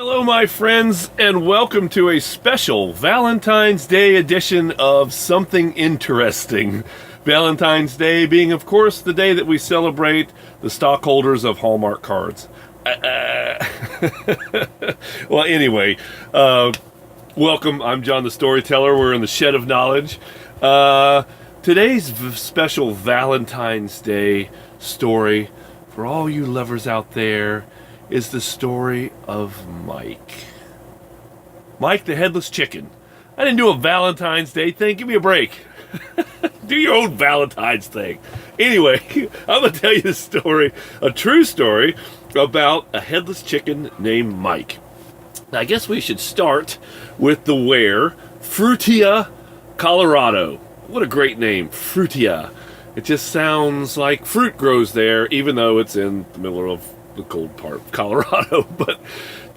Hello, my friends, and welcome to a special Valentine's Day edition of Something Interesting. Valentine's Day being, of course, the day that we celebrate the stockholders of Hallmark cards. Well, anyway, welcome. I'm John the Storyteller. We're in the Shed of Knowledge. Today's special Valentine's Day story, for all you lovers out there, is the story of Mike. Mike the Headless Chicken. I didn't do a Valentine's Day thing. Give me a break. Do your own Valentine's thing. Anyway, I'm going to tell you the story, a true story, about a headless chicken named Mike. Now, I guess we should start with the where. Frutia, Colorado. What a great name, Frutia. It just sounds like fruit grows there, even though it's in the middle of the cold part of Colorado. But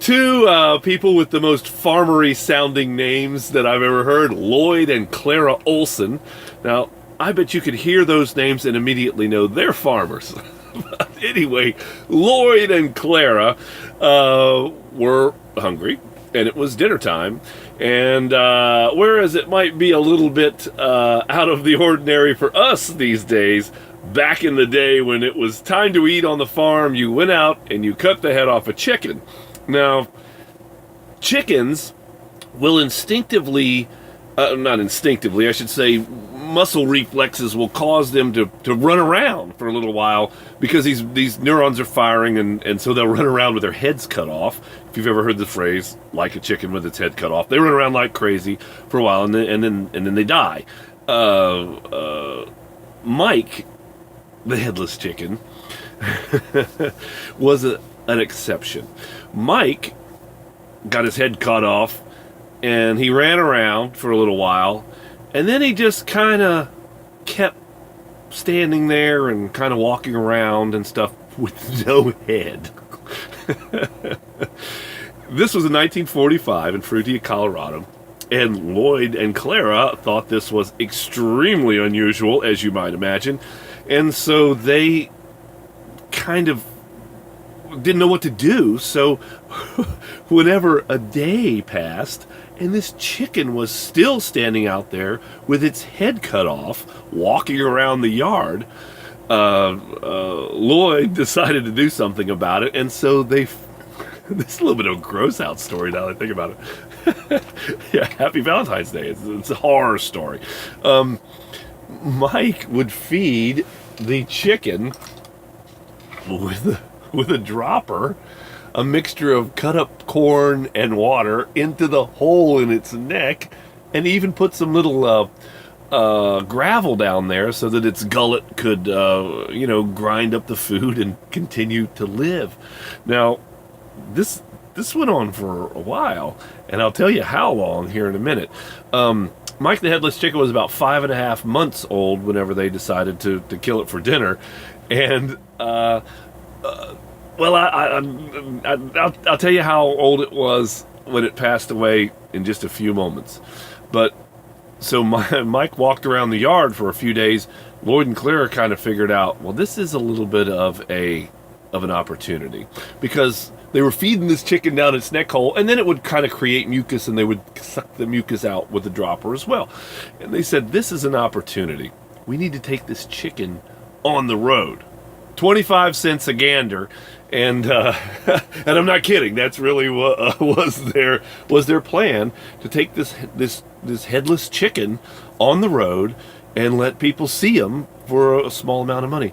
two people with the most farmery sounding names that I've ever heard, Lloyd and Clara Olson. Now, I bet you could hear those names and immediately know they're farmers. But anyway, Lloyd and Clara were hungry, and it was dinner time. And whereas it might be a little bit out of the ordinary for us these days, back in the day when it was time to eat on the farm, you went out and you cut the head off a chicken. Now, chickens will instinctively, not instinctively, I should say, muscle reflexes will cause them to run around for a little while because these neurons are firing, and so they'll run around with their heads cut off. If you've ever heard the phrase, like a chicken with its head cut off, they run around like crazy for a while, and then they die. Mike, the headless chicken, was an exception. Mike got his head cut off, and he ran around for a little while, and then he just kind of kept standing there and kind of walking around and stuff with no head. This was in 1945 in Frutia, Colorado, and Lloyd and Clara thought this was extremely unusual, as you might imagine. And so they kind of didn't know what to do. So whenever a day passed and this chicken was still standing out there with its head cut off, walking around the yard, Lloyd decided to do something about it. And so this is a little bit of a gross out story now that I think about it. Yeah, happy Valentine's Day. It's a horror story. Mike would feed the chicken with a dropper, a mixture of cut up corn and water into the hole in its neck, and even put some little gravel down there so that its gullet could grind up the food and continue to live. Now, this went on for a while, and I'll tell you how long here in a minute. Mike the Headless Chicken was about 5.5 months old whenever they decided to kill it for dinner. And, well, I'll tell you how old it was when it passed away in just a few moments. But, so Mike walked around the yard for a few days. Lloyd and Clara kind of figured out, well, this is a little bit of an opportunity. Because they were feeding this chicken down its neck hole, and then it would kind of create mucus, and they would suck the mucus out with the dropper as well. And they said, this is an opportunity. We need to take this chicken on the road. 25 cents a gander, and and I'm not kidding. That's really what was their plan, to take this headless chicken on the road and let people see him for a small amount of money.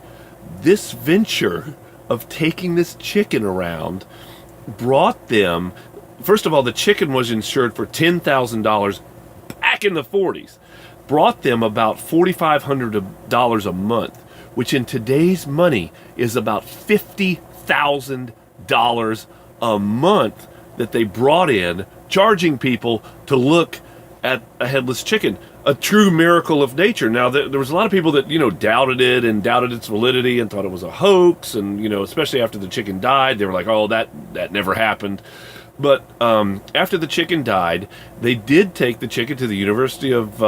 This venture of taking this chicken around brought them, first of all, the chicken was insured for $10,000 back in the 40s, brought them about $4,500 a month, which in today's money is about $50,000 a month that they brought in, charging people to look at a headless chicken. A true miracle of nature. Now, there was a lot of people that, doubted it and doubted its validity and thought it was a hoax. And, especially after the chicken died, they were like, oh, that never happened. But after the chicken died, they did take the chicken to the University of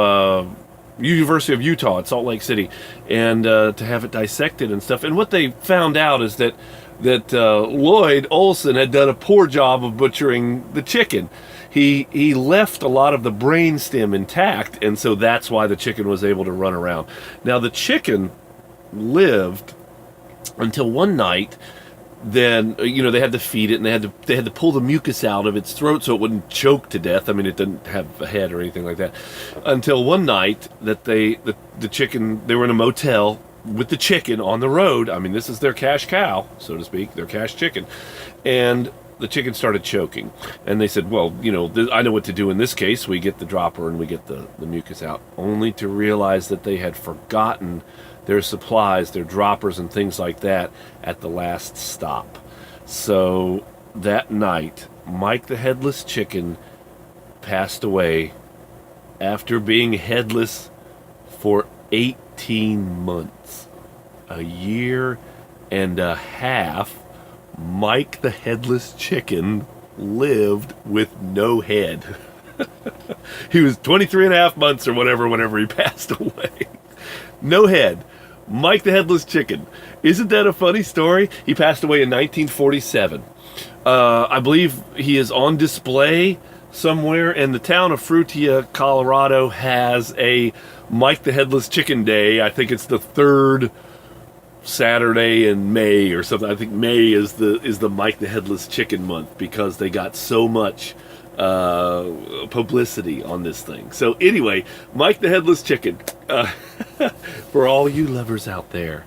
Utah at Salt Lake City, and to have it dissected and stuff. And what they found out is that that Lloyd Olson had done a poor job of butchering the chicken. He left a lot of the brainstem intact, and so that's why the chicken was able to run around. Now the chicken lived until one night. Then they had to feed it, and they had to pull the mucus out of its throat so it wouldn't choke to death. I mean, it didn't have a head or anything like that. Until one night that the chicken, they were in a motel with the chicken on the road. I mean, this is their cash cow, so to speak, their cash chicken, and the chicken started choking. And they said, well, I know what to do in this case. We get the dropper and we get the mucus out, only to realize that they had forgotten their supplies, their droppers and things like that at the last stop. So that night, Mike the Headless Chicken passed away after being headless for 18 months. A year and a half, Mike the Headless Chicken lived with no head. He was 23 and a half months or whatever whenever he passed away. No head. Mike the Headless Chicken. Isn't that a funny story? He passed away in 1947. I believe he is on display somewhere, and the town of Frutia, Colorado has a Mike the Headless Chicken Day. I think it's the third Saturday in May or something. I think May is the Mike the Headless Chicken month because they got so much publicity on this thing. So anyway, Mike the Headless Chicken, for all you lovers out there,